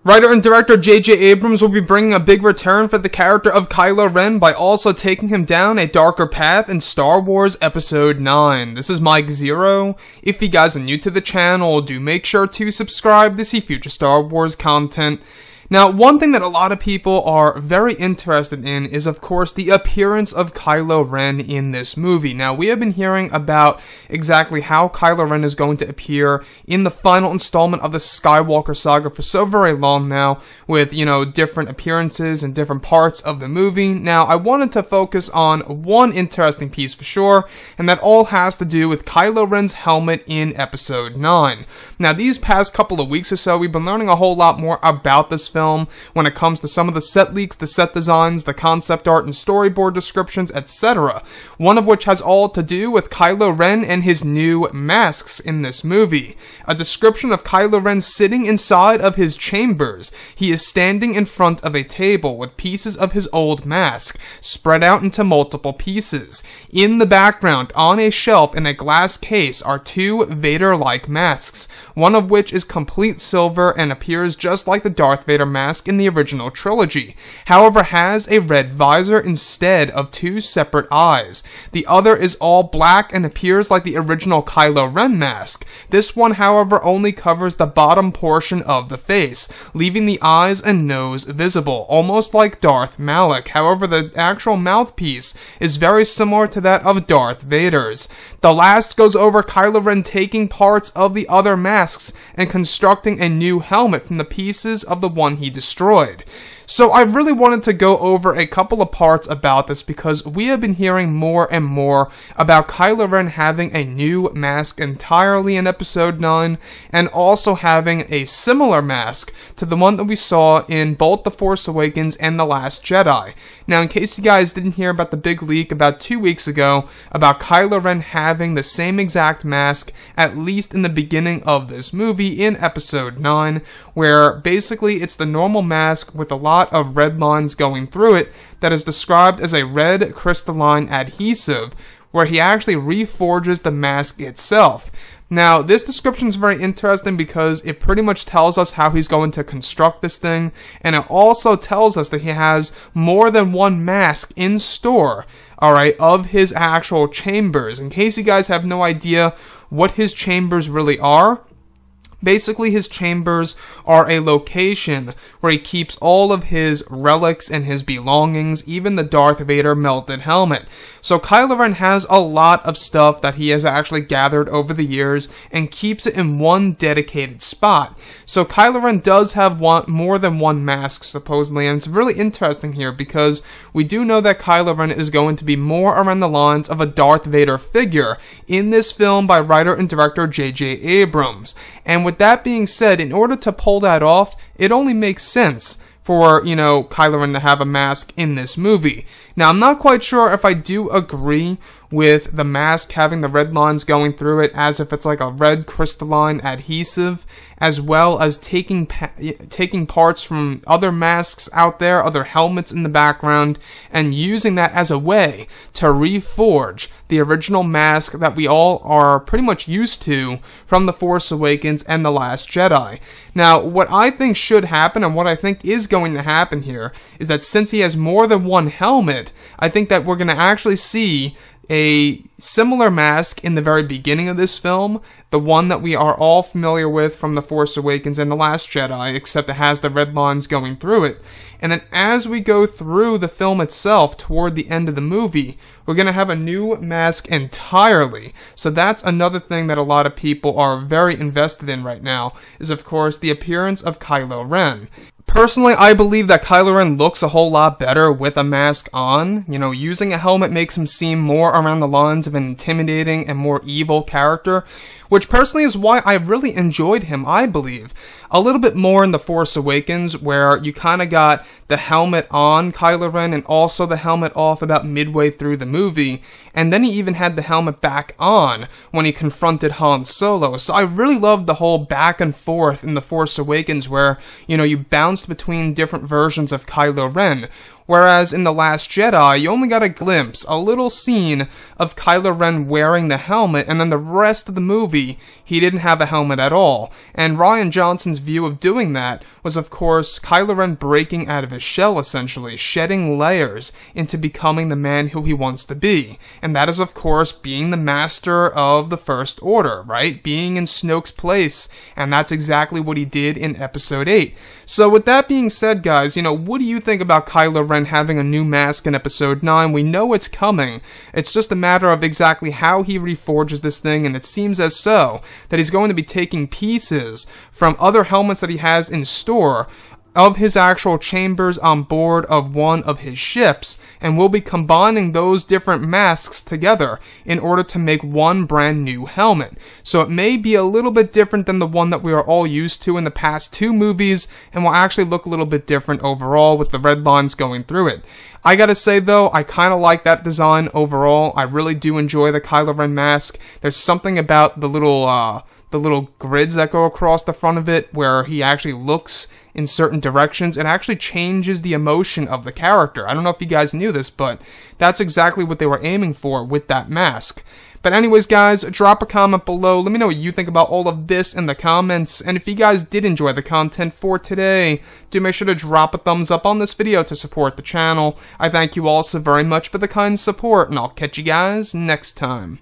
Writer and director J.J. Abrams will be bringing a big return for the character of Kylo Ren by also taking him down a darker path in Star Wars Episode 9. This is Mike Zero. If you guys are new to the channel, do make sure to subscribe to see future Star Wars content. Now, one thing that a lot of people are very interested in is, of course, the appearance of Kylo Ren in this movie. Now, we have been hearing about exactly how Kylo Ren is going to appear in the final installment of the Skywalker saga for so very long now, with, different appearances and different parts of the movie. Now, I wanted to focus on one interesting piece for sure, and that all has to do with Kylo Ren's helmet in Episode 9. Now, these past couple of weeks or so, we've been learning a whole lot more about this film when it comes to some of the set leaks, the set designs, the concept art and storyboard descriptions, etc. One of which has all to do with Kylo Ren and his new masks in this movie. A description of Kylo Ren sitting inside of his chambers. He is standing in front of a table with pieces of his old mask spread out into multiple pieces. In the background, on a shelf in a glass case, are two Vader-like masks, one of which is complete silver and appears just like the Darth Vader mask in the original trilogy, however has a red visor instead of two separate eyes. The other is all black and appears like the original Kylo Ren mask. This one, however, only covers the bottom portion of the face, leaving the eyes and nose visible, almost like Darth Malak. However, the actual mouthpiece is very similar to that of Darth Vader's. The last goes over Kylo Ren taking parts of the other masks and constructing a new helmet from the pieces of the one he destroyed. So I really wanted to go over a couple of parts about this because we have been hearing more and more about Kylo Ren having a new mask entirely in Episode 9 and also having a similar mask to the one that we saw in both The Force Awakens and The Last Jedi. Now, in case you guys didn't hear about the big leak about 2 weeks ago about Kylo Ren having the same exact mask, at least in the beginning of this movie in Episode 9, where basically it's the normal mask with a lot of red lines going through it that is described as a red crystalline adhesive, where he actually reforges the mask itself. Now, this description is very interesting because it pretty much tells us how he's going to construct this thing, and it also tells us that he has more than one mask in store, alright, of his actual chambers. In case you guys have no idea what his chambers really are, basically, his chambers are a location where he keeps all of his relics and his belongings, even the Darth Vader melted helmet. So Kylo Ren has a lot of stuff that he has actually gathered over the years and keeps it in one dedicated spot. So Kylo Ren does have more than one mask, supposedly, and it's really interesting here because we do know that Kylo Ren is going to be more around the lines of a Darth Vader figure in this film by writer and director J.J. Abrams. And with that being said, in order to pull that off, it only makes sense for, Kylo Ren to have a mask in this movie. Now, I'm not quite sure if I do agree with the mask having the red lines going through it as if it's like a red crystalline adhesive, as well as taking parts from other masks out there, other helmets in the background, and using that as a way to reforge the original mask that we all are pretty much used to from The Force Awakens and The Last Jedi. Now, what I think should happen, and what I think is going to happen here, is that since he has more than one helmet, I think that we're going to actually see a similar mask in the very beginning of this film, the one that we are all familiar with from The Force Awakens and The Last Jedi, except it has the red lines going through it. And then as we go through the film itself toward the end of the movie, we're going to have a new mask entirely. So that's another thing that a lot of people are very invested in right now, is of course the appearance of Kylo Ren. Personally, I believe that Kylo Ren looks a whole lot better with a mask on. Using a helmet makes him seem more around the lines of an intimidating and more evil character, which personally is why I really enjoyed him, I believe. A little bit more in The Force Awakens, where you kind of got the helmet on Kylo Ren and also the helmet off about midway through the movie, and then he even had the helmet back on when he confronted Han Solo. So I really loved the whole back and forth in The Force Awakens where, you bounced between different versions of Kylo Ren. Whereas in The Last Jedi, you only got a glimpse, a little scene of Kylo Ren wearing the helmet, and then the rest of the movie, he didn't have a helmet at all. And Rian Johnson's view of doing that was, of course, Kylo Ren breaking out of his shell, essentially, shedding layers into becoming the man who he wants to be. And that is, of course, being the master of the First Order, right? Being in Snoke's place. And that's exactly what he did in Episode 8. So with that being said, guys, what do you think about Kylo Ren having a new mask in Episode 9? We know it's coming. It's just a matter of exactly how he reforges this thing, and it seems as so that he's going to be taking pieces from other helmets that he has in store of his actual chambers on board of one of his ships, and we'll be combining those different masks together in order to make one brand new helmet. So it may be a little bit different than the one that we are all used to in the past 2 movies, and will actually look a little bit different overall with the red lines going through it. I gotta say though, I kinda like that design overall. I really do enjoy the Kylo Ren mask. There's something about the little grids that go across the front of it where he actually looks in certain directions. It actually changes the emotion of the character. I don't know if you guys knew this, but that's exactly what they were aiming for with that mask. But anyways, guys, drop a comment below. Let me know what you think about all of this in the comments. And if you guys did enjoy the content for today, do make sure to drop a thumbs up on this video to support the channel. I thank you all so very much for the kind support, and I'll catch you guys next time.